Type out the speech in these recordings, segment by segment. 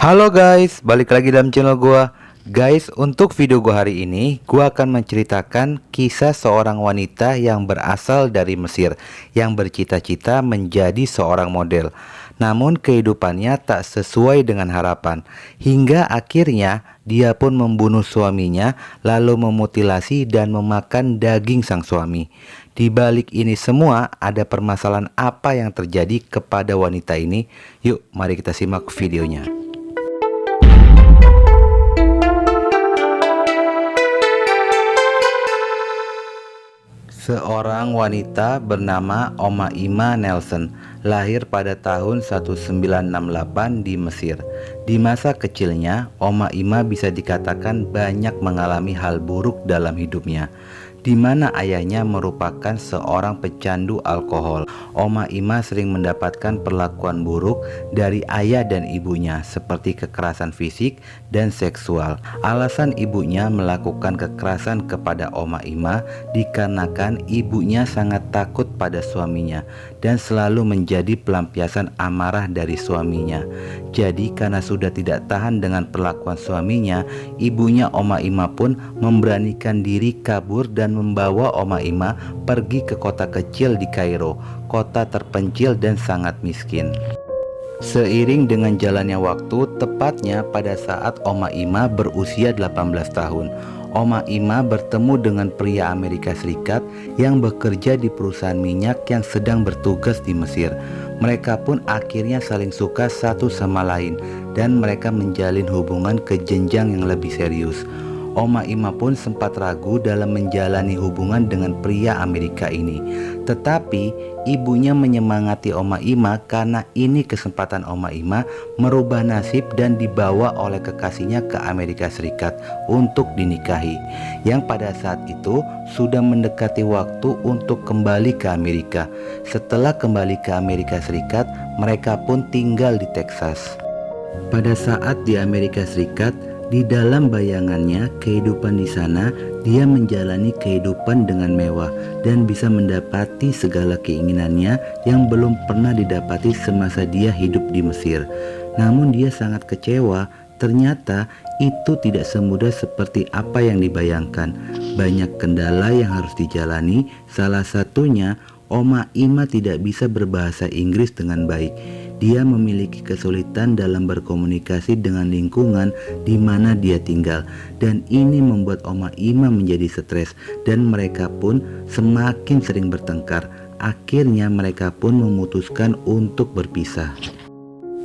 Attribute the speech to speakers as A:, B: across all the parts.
A: Halo guys, balik lagi dalam channel gua. Guys, untuk video gua hari ini, gua akan menceritakan kisah seorang wanita yang berasal dari Mesir yang bercita-cita menjadi seorang model. Namun kehidupannya tak sesuai dengan harapan, hingga akhirnya dia pun membunuh suaminya, lalu memutilasi dan memakan daging sang suami. Di balik ini semua, ada permasalahan apa yang terjadi kepada wanita ini? Yuk, mari kita simak videonya. Seorang wanita bernama Oma Ima Nelson lahir pada tahun 1968 di Mesir. Di masa kecilnya, Oma Ima bisa dikatakan banyak mengalami hal buruk dalam hidupnya, di mana ayahnya merupakan seorang pecandu alkohol. Oma Ima sering mendapatkan perlakuan buruk dari ayah dan ibunya, seperti kekerasan fisik dan seksual. Alasan ibunya melakukan kekerasan kepada Oma Ima dikarenakan ibunya sangat takut pada suaminya dan selalu menjadi pelampiasan amarah dari suaminya. Jadi karena sudah tidak tahan dengan perlakuan suaminya, ibunya Oma Ima pun memberanikan diri kabur dan membawa Oma Ima pergi ke kota kecil di Kairo, kota terpencil dan sangat miskin. Seiring dengan jalannya waktu, tepatnya pada saat Oma Ima berusia 18 tahun, Oma Ima bertemu dengan pria Amerika Serikat yang bekerja di perusahaan minyak yang sedang bertugas di Mesir. Mereka pun akhirnya saling suka satu sama lain dan mereka menjalin hubungan ke jenjang yang lebih serius. Oma Ima pun sempat ragu dalam menjalani hubungan dengan pria Amerika ini. Tetapi ibunya menyemangati Oma Ima karena ini kesempatan Oma Ima merubah nasib dan dibawa oleh kekasihnya ke Amerika Serikat untuk dinikahi, yang pada saat itu sudah mendekati waktu untuk kembali ke Amerika. Setelah kembali ke Amerika Serikat, mereka pun tinggal di Texas. Pada saat di Amerika Serikat, di dalam bayangannya, kehidupan di sana, dia menjalani kehidupan dengan mewah dan bisa mendapati segala keinginannya yang belum pernah didapati semasa dia hidup di Mesir. Namun dia sangat kecewa, ternyata itu tidak semudah seperti apa yang dibayangkan. Banyak kendala yang harus dijalani, salah satunya Oma Ima tidak bisa berbahasa Inggris dengan baik. Dia memiliki kesulitan dalam berkomunikasi dengan lingkungan di mana dia tinggal, dan ini membuat Oma Ima menjadi stres dan mereka pun semakin sering bertengkar. Akhirnya mereka pun memutuskan untuk berpisah.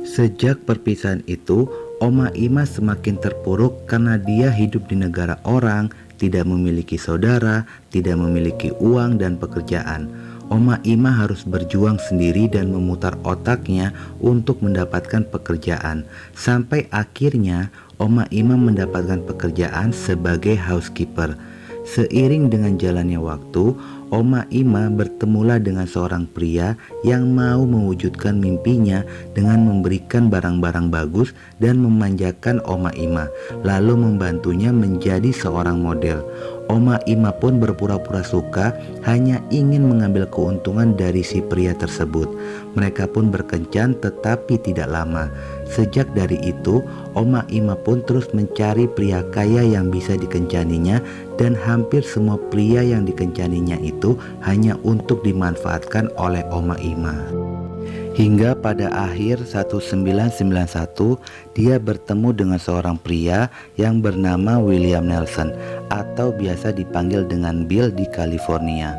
A: Sejak perpisahan itu, Oma Ima semakin terpuruk karena dia hidup di negara orang, tidak memiliki saudara, tidak memiliki uang dan pekerjaan. Oma Ima harus berjuang sendiri dan memutar otaknya untuk mendapatkan pekerjaan. Sampai akhirnya Oma Ima mendapatkan pekerjaan sebagai housekeeper. Seiring dengan jalannya waktu, Oma Ima bertemulah dengan seorang pria yang mau mewujudkan mimpinya dengan memberikan barang-barang bagus dan memanjakan Oma Ima, lalu membantunya menjadi seorang model. Oma Ima pun berpura-pura suka, hanya ingin mengambil keuntungan dari si pria tersebut. Mereka pun berkencan tetapi tidak lama. Sejak dari itu, Oma Ima pun terus mencari pria kaya yang bisa dikencaninya, dan hampir semua pria yang dikencaninya itu hanya untuk dimanfaatkan oleh Oma Ima. Hingga pada akhir 1991 dia bertemu dengan seorang pria yang bernama William Nelson atau biasa dipanggil dengan Bill di California.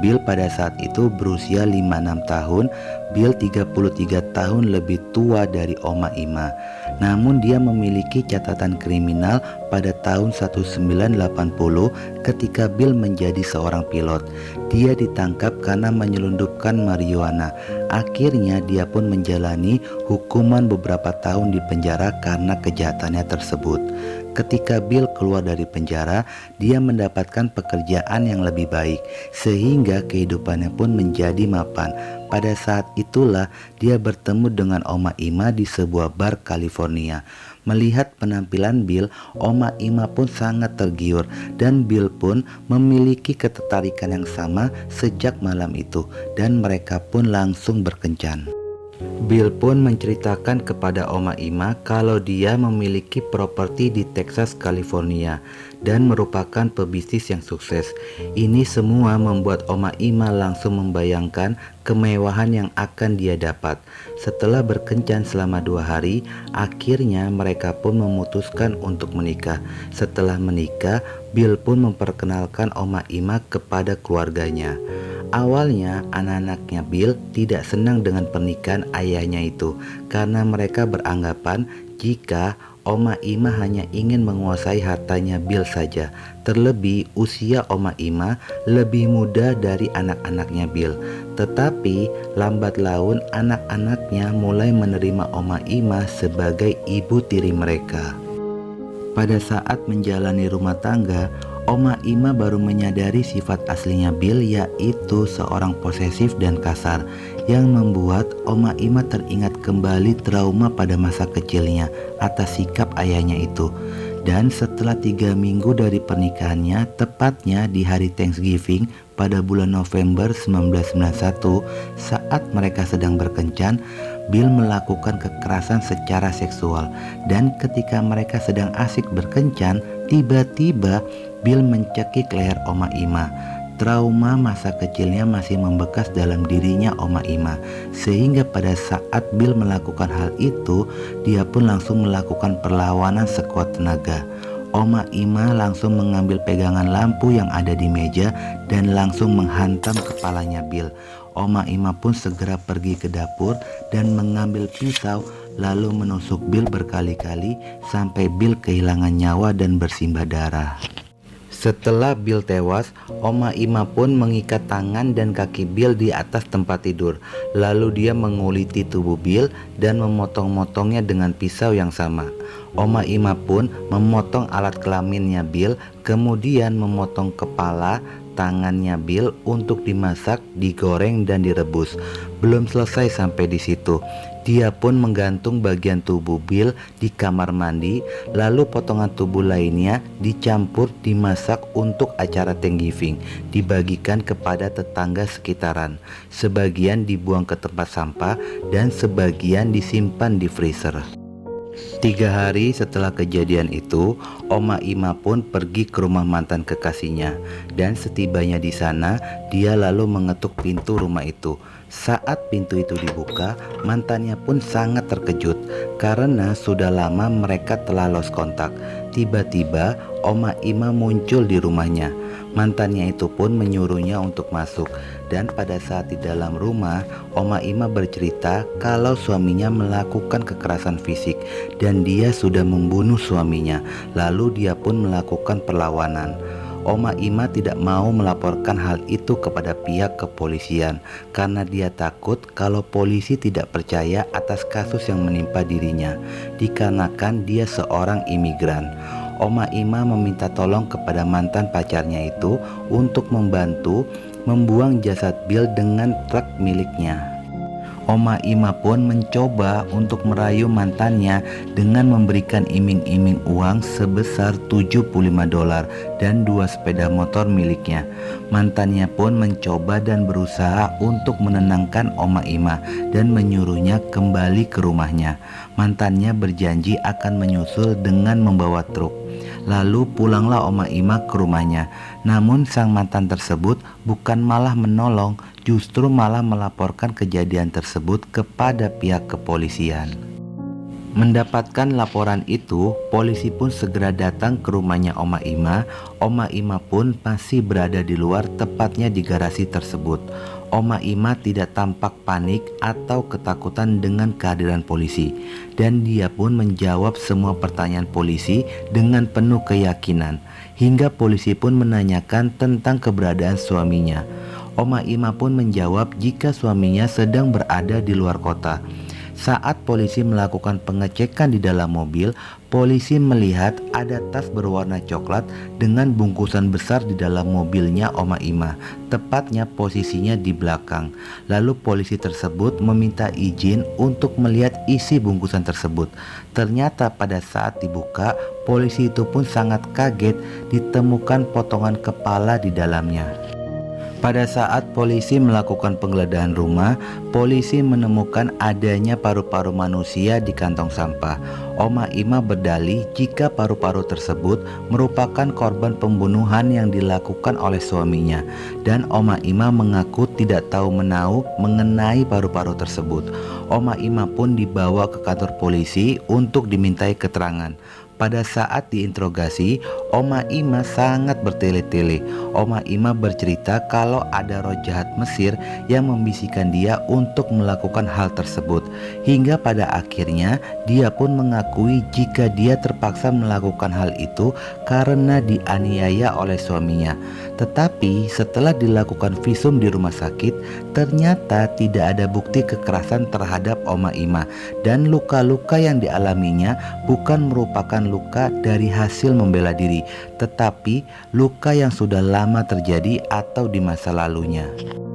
A: Bill pada saat itu berusia 56 tahun. Bill 33 tahun lebih tua dari Oma Ima. Namun dia memiliki catatan kriminal pada tahun 1980 ketika Bill menjadi seorang pilot. Dia ditangkap karena menyelundupkan marijuana. Akhirnya dia pun menjalani hukuman beberapa tahun di penjara karena kejahatannya tersebut. Ketika Bill keluar dari penjara, dia mendapatkan pekerjaan yang lebih baik, sehingga kehidupannya pun menjadi mapan. Pada saat itulah dia bertemu dengan Oma Ima di sebuah bar California. Melihat penampilan Bill, Oma Ima pun sangat tergiur dan Bill pun memiliki ketertarikan yang sama sejak malam itu, dan mereka pun langsung berkencan. Bill pun menceritakan kepada Oma Ima kalau dia memiliki properti di Texas, California dan merupakan pebisnis yang sukses. Ini semua membuat Oma Ima langsung membayangkan kemewahan yang akan dia dapat. Setelah berkencan selama 2 hari, akhirnya mereka pun memutuskan untuk menikah. Setelah menikah, Bill pun memperkenalkan Oma Ima kepada keluarganya. Awalnya anak-anaknya Bill tidak senang dengan pernikahan ayahnya itu karena mereka beranggapan jika Oma Ima hanya ingin menguasai hartanya Bill saja. Terlebih usia Oma Ima lebih muda dari anak-anaknya Bill. Tetapi lambat laun anak-anaknya mulai menerima Oma Ima sebagai ibu tiri mereka. Pada saat menjalani rumah tangga, Oma Ima baru menyadari sifat aslinya Bill, yaitu seorang posesif dan kasar, yang membuat Oma Ima teringat kembali trauma pada masa kecilnya atas sikap ayahnya itu. Dan setelah 3 minggu dari pernikahannya, tepatnya di hari Thanksgiving pada bulan November 1991, saat mereka sedang berkencan, Bill melakukan kekerasan secara seksual. Dan ketika mereka sedang asik berkencan, tiba-tiba Bill mencekik leher Oma Ima. Trauma masa kecilnya masih membekas dalam dirinya Oma Ima, sehingga pada saat Bill melakukan hal itu, dia pun langsung melakukan perlawanan sekuat tenaga. Oma Ima langsung mengambil pegangan lampu yang ada di meja dan langsung menghantam kepalanya Bill. Oma Ima pun segera pergi ke dapur dan mengambil pisau lalu menusuk Bill berkali-kali sampai Bill kehilangan nyawa dan bersimbah darah. Setelah Bill tewas, Oma Ima pun mengikat tangan dan kaki Bill di atas tempat tidur. Lalu dia menguliti tubuh Bill dan memotong-motongnya dengan pisau yang sama. Oma Ima pun memotong alat kelaminnya Bill, kemudian memotong kepala, tangannya Bill untuk dimasak, digoreng dan direbus. Belum selesai sampai di situ. Dia pun menggantung bagian tubuh Bill di kamar mandi, lalu potongan tubuh lainnya dicampur dimasak untuk acara Thanksgiving, dibagikan kepada tetangga sekitaran. Sebagian dibuang ke tempat sampah dan sebagian disimpan di freezer. 3 hari setelah kejadian itu, Oma Ima pun pergi ke rumah mantan kekasihnya, dan setibanya di sana, dia lalu mengetuk pintu rumah itu. Saat pintu itu dibuka, mantannya pun sangat terkejut karena sudah lama mereka telah lost kontak. Tiba-tiba Oma Ima muncul di rumahnya. Mantannya itu pun menyuruhnya untuk masuk, dan pada saat di dalam rumah, Oma Ima bercerita kalau suaminya melakukan kekerasan fisik dan dia sudah membunuh suaminya. Lalu dia pun melakukan perlawanan. Oma Ima tidak mau melaporkan hal itu kepada pihak kepolisian karena dia takut kalau polisi tidak percaya atas kasus yang menimpa dirinya, dikarenakan dia seorang imigran. Oma Ima meminta tolong kepada mantan pacarnya itu untuk membantu membuang jasad Bill dengan truk miliknya. Oma Ima pun mencoba untuk merayu mantannya dengan memberikan iming-iming uang sebesar $75 dan 2 sepeda motor miliknya. Mantannya pun mencoba dan berusaha untuk menenangkan Oma Ima dan menyuruhnya kembali ke rumahnya. Mantannya berjanji akan menyusul dengan membawa truk. Lalu pulanglah Oma Ima ke rumahnya. Namun sang mantan tersebut bukan malah menolong, justru malah melaporkan kejadian tersebut kepada pihak kepolisian. Mendapatkan laporan itu, polisi pun segera datang ke rumahnya Oma Ima. Oma Ima pun masih berada di luar, tepatnya di garasi tersebut. Oma Ima tidak tampak panik atau ketakutan dengan kehadiran polisi, dan dia pun menjawab semua pertanyaan polisi dengan penuh keyakinan, hingga polisi pun menanyakan tentang keberadaan suaminya. Oma Ima pun menjawab jika suaminya sedang berada di luar kota. Saat polisi melakukan pengecekan di dalam mobil, polisi melihat ada tas berwarna coklat dengan bungkusan besar di dalam mobilnya Oma Ima, tepatnya posisinya di belakang. Lalu polisi tersebut meminta izin untuk melihat isi bungkusan tersebut. Ternyata pada saat dibuka, polisi itu pun sangat kaget ditemukan potongan kepala di dalamnya. Pada saat polisi melakukan penggeledahan rumah, polisi menemukan adanya paru-paru manusia di kantong sampah. Oma Ima berdalih jika paru-paru tersebut merupakan korban pembunuhan yang dilakukan oleh suaminya, dan Oma Ima mengaku tidak tahu menahu mengenai paru-paru tersebut. Oma Ima pun dibawa ke kantor polisi untuk dimintai keterangan. Pada saat diinterogasi, Oma Ima sangat bertele-tele. Oma Ima bercerita kalau ada roh jahat Mesir yang membisikkan dia untuk melakukan hal tersebut. Hingga pada akhirnya dia pun mengakui jika dia terpaksa melakukan hal itu karena dianiaya oleh suaminya. Tetapi setelah dilakukan visum di rumah sakit, ternyata tidak ada bukti kekerasan terhadap Oma Ima, dan luka-luka yang dialaminya bukan merupakan luka dari hasil membela diri, tetapi luka yang sudah lama terjadi atau di masa lalunya.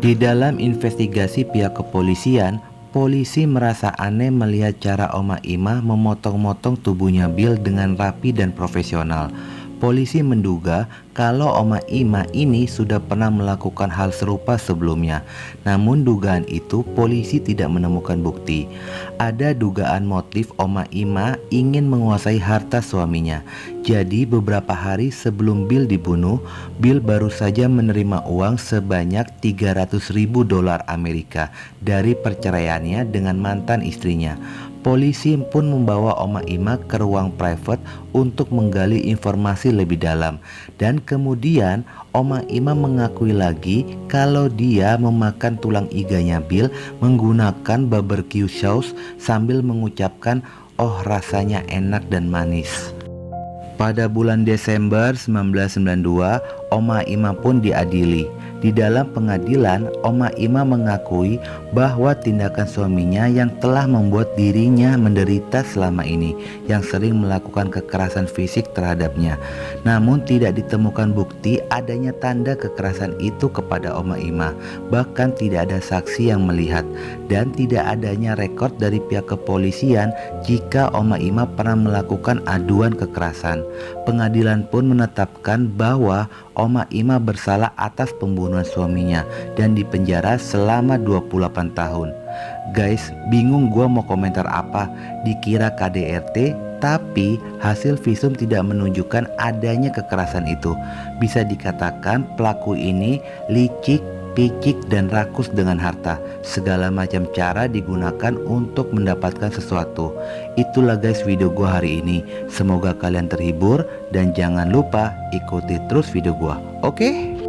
A: Di dalam investigasi pihak kepolisian, polisi merasa aneh melihat cara Oma Ima memotong-motong tubuhnya Bill dengan rapi dan profesional. Polisi menduga kalau Oma Ima ini sudah pernah melakukan hal serupa sebelumnya. Namun dugaan itu polisi tidak menemukan bukti. Ada dugaan motif Oma Ima ingin menguasai harta suaminya. Jadi beberapa hari sebelum Bill dibunuh, Bill baru saja menerima uang sebanyak 300.000 dolar Amerika dari perceraiannya dengan mantan istrinya. Polisi pun membawa Oma Ima ke ruang private untuk menggali informasi lebih dalam, dan kemudian Oma Ima mengakui lagi kalau dia memakan tulang iganya Bill menggunakan barbecue sauce sambil mengucapkan, "Oh, rasanya enak dan manis." Pada bulan Desember 1992, Oma Ima pun diadili. Di dalam pengadilan, Oma Ima mengakui bahwa tindakan suaminya yang telah membuat dirinya menderita selama ini, yang sering melakukan kekerasan fisik terhadapnya. Namun tidak ditemukan bukti adanya tanda kekerasan itu kepada Oma Ima. Bahkan tidak ada saksi yang melihat, dan tidak adanya rekod dari pihak kepolisian jika Oma Ima pernah melakukan aduan kekerasan. Pengadilan pun menetapkan bahwa Oma Ima bersalah atas pembunuhan suaminya dan dipenjara selama 28 tahun. Guys, bingung gua mau komentar apa. Dikira KDRT, tapi hasil visum tidak menunjukkan adanya kekerasan itu. Bisa dikatakan pelaku ini licik, picik, dan rakus dengan harta. Segala macam cara digunakan untuk mendapatkan sesuatu. Itulah guys video gua hari ini. Semoga kalian terhibur, dan jangan lupa ikuti terus video gua. Oke?